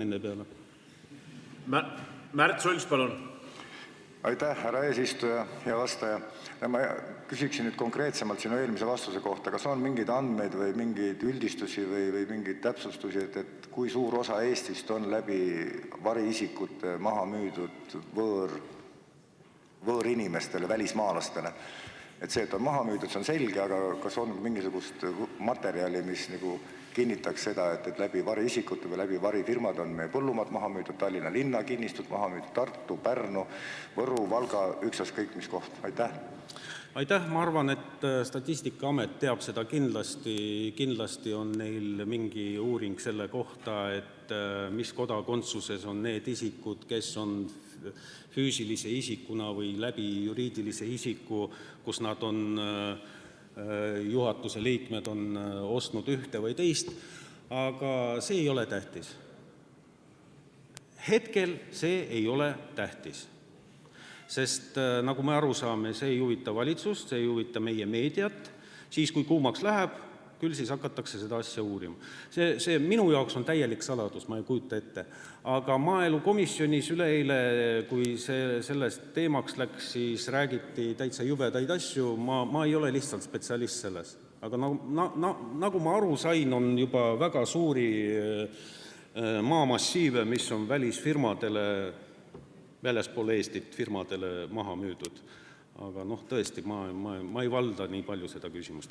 nende peale. Märt Sults, palun. Aitäh, härra eesistuja, hea vastaja. Ma küsiksin nüüd konkreetsemalt sinu eelmise vastuse kohta. Kas on mingeid andmeid või mingeid üldistusi või mingeid täpsustusi, et kui suur osa Eestist on läbi variisikute maha müüdud võõrinimestele, välismaalastele? Et see, et on maha müüdud, see on selge, aga kas on mingisugust materjali, mis nagu kinnitaks seda, et läbi variisikute või läbi varifirmad on meie põllumaad maha müüdud, Tallinna linna kinnistud maha müüdud, Tartu, Pärnu, Võru, Valga, üksaskõik mis koht? Aitäh! Aitäh, ma arvan, et Statistikaamet teab seda kindlasti on neil mingi uuring selle kohta, et mis kodakondsuses on need isikud, kes on füüsilise isikuna või läbi juriidilise isiku, kus nad on, juhatuse liikmed on ostnud ühte või teist, aga see ei ole tähtis. Hetkel see ei ole tähtis. Sest nagu me aru saame, see ei huvita valitsust, see ei huvita meie meediat, siis kui kuumaks läheb, küll siis hakatakse seda asja uurima. See minu jaoks on täielik saladus, ma ei kujuta ette. Aga maaelukomisjonis üleeile, kui sellest teemaks läks, siis räägiti täitsa jubedaid asju, ma ei ole lihtsalt spetsialist selles. Aga nagu ma aru sain, on juba väga suuri maamassiive, mis on välisfirmadele, väljaspool Eestit firmadele maha müüdud. Aga tõesti, ma ei valda nii palju seda küsimust.